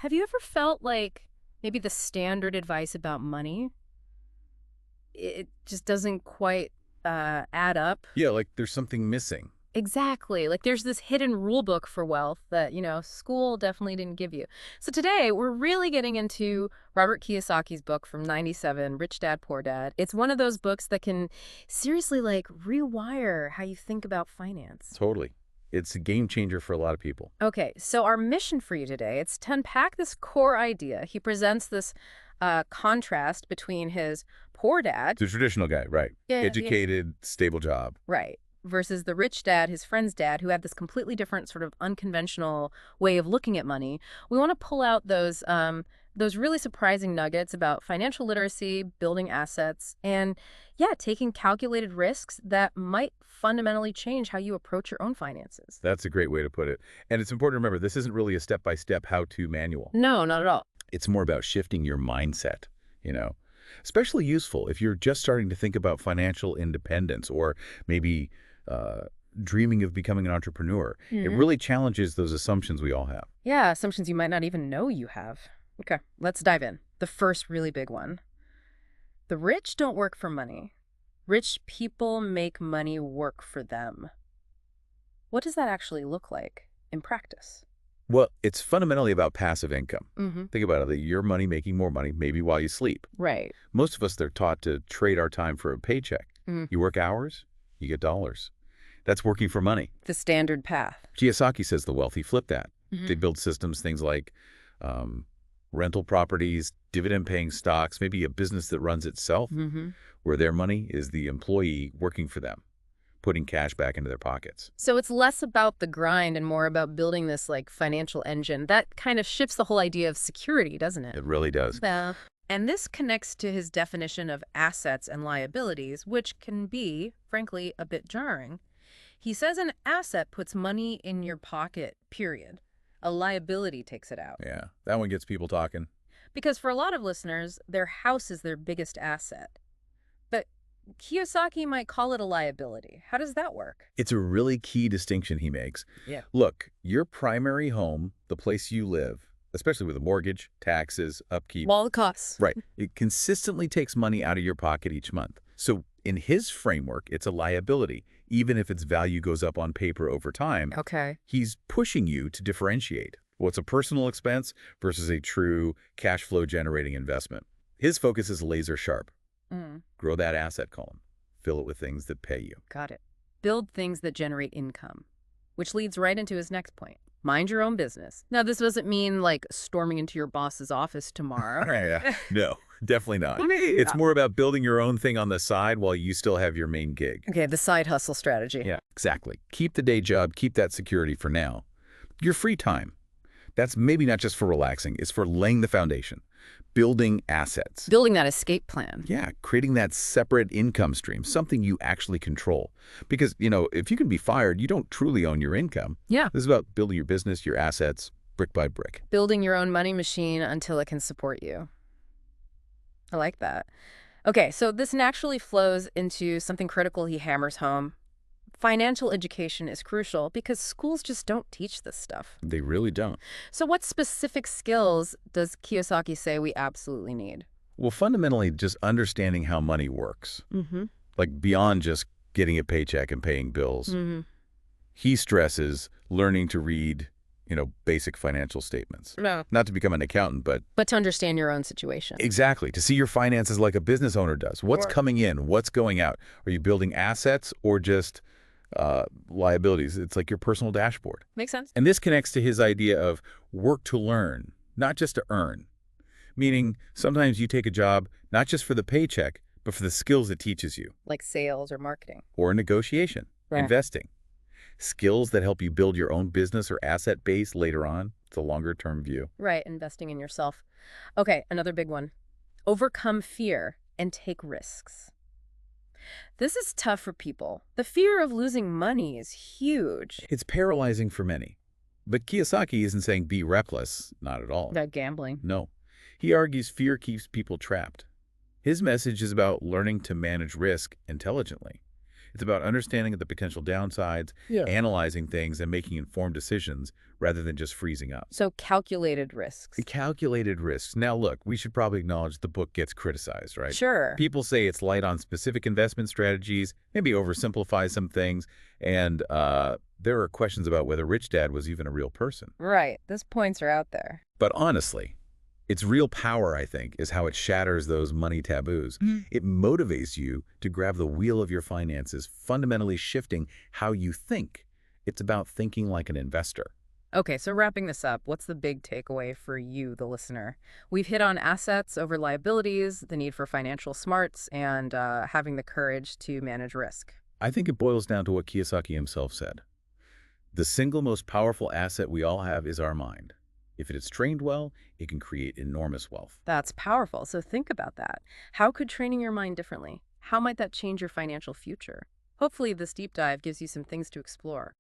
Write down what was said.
Have you ever felt like maybe the standard advice about money, it just doesn't quite add up? Yeah, like there's something missing. Exactly. Like there's this hidden rule book for wealth that, school definitely didn't give you. So today we're really getting into Robert Kiyosaki's book from 97, Rich Dad, Poor Dad. It's one of those books that can seriously like rewire how you think about finance. Totally. It's a game changer for a lot of people. Okay, so our mission for you today, it's to unpack this core idea. He presents this contrast between his poor dad. The traditional guy, right? Yeah, yeah. Educated, stable job. Right. Versus the rich dad, his friend's dad, who had this completely different sort of unconventional way of looking at money. We want to pull out those really surprising nuggets about financial literacy, building assets, and yeah, taking calculated risks that might fundamentally change how you approach your own finances. That's a great way to put it. And it's important to remember, this isn't really a step-by-step how-to manual. No, not at all. It's more about shifting your mindset, you know. Especially useful if you're just starting to think about financial independence or maybe dreaming of becoming an entrepreneur. It really challenges those assumptions we all have. Yeah, assumptions you might not even know you have. Okay, let's dive in. The first really big one. The rich don't work for money. Rich people make money work for them. What does that actually look like in practice? Well, it's fundamentally about passive income. Mm-hmm. Think about it, your money making more money, maybe while you sleep. Right. Most of us, they're taught to trade our time for a paycheck. You work hours, you get dollars. That's working for money. The standard path. Kiyosaki says the wealthy flip that. They build systems, things like rental properties, dividend-paying stocks, maybe a business that runs itself, where their money is the employee working for them, putting cash back into their pockets. So it's less about the grind and more about building this like financial engine. That kind of shifts the whole idea of security, doesn't it? It really does. Yeah. And this connects to his definition of assets and liabilities, which can be, frankly, a bit jarring. He says an asset puts money in your pocket, period. A liability takes it out. Yeah, that one gets people talking. Because for a lot of listeners, their house is their biggest asset. But Kiyosaki might call it a liability. How does that work? It's a really key distinction he makes. Yeah. Look, your primary home, the place you live, especially with a mortgage, taxes, upkeep. All the costs. Right. It consistently takes money out of your pocket each month. So in his framework, it's a liability, even if its value goes up on paper over time. Okay. He's pushing you to differentiate what's a personal expense versus a true cash flow generating investment. His focus is laser sharp. Grow that asset column. Fill it with things that pay you. Got it. Build things that generate income, which leads right into his next point. Mind your own business. Now, this doesn't mean like storming into your boss's office tomorrow. Yeah. No, definitely not. It's more about building your own thing on the side while you still have your main gig. Okay, the side hustle strategy. Yeah, exactly. Keep the day job, keep that security for now. Your free time. That's maybe not just for relaxing, it's for laying the foundation, building assets. Building that escape plan. Yeah, creating that separate income stream, something you actually control. Because, if you can be fired, you don't truly own your income. Yeah. This is about building your business, your assets, brick by brick. Building your own money machine until it can support you. I like that. Okay, so this naturally flows into something critical he hammers home. Financial education is crucial because schools just don't teach this stuff. They really don't. So what specific skills does Kiyosaki say we absolutely need? Well, fundamentally, just understanding how money works. Like beyond just getting a paycheck and paying bills. He stresses learning to read, basic financial statements. No. Not to become an accountant, but to understand your own situation. exactly, to see your finances like a business owner does. What's coming in? What's going out? Are you building assets or just liabilities? It's like your personal dashboard. Makes sense. And this connects to his idea of work to learn, not just to earn. Meaning sometimes you take a job not just for the paycheck, but for the skills it teaches you. Like sales or marketing. Or negotiation, investing. Skills that help you build your own business or asset base later on. It's a longer-term view. Right, investing in yourself. Okay, another big one. Overcome fear and take risks. This is tough for people. The fear of losing money is huge. It's paralyzing for many. But Kiyosaki isn't saying be reckless, not at all. About gambling. No. He argues fear keeps people trapped. His message is about learning to manage risk intelligently. It's about understanding the potential downsides, Yeah. analyzing things, and making informed decisions rather than just freezing up. So calculated risks. Calculated risks. Now, look, we should probably acknowledge the book gets criticized, right? Sure. People say it's light on specific investment strategies, maybe oversimplifies some things, and there are questions about whether Rich Dad was even a real person. Right. Those points are out there. But honestly, its real power, I think, is how it shatters those money taboos. It motivates you to grab the wheel of your finances, fundamentally shifting how you think. It's about thinking like an investor. Okay, so wrapping this up, what's the big takeaway for you, the listener? We've hit on assets over liabilities, the need for financial smarts, and having the courage to manage risk. I think it boils down to what Kiyosaki himself said. The single most powerful asset we all have is our mind. If it is trained well, it can create enormous wealth. That's powerful. So think about that. How could training your mind differently? How might that change your financial future? Hopefully, this deep dive gives you some things to explore.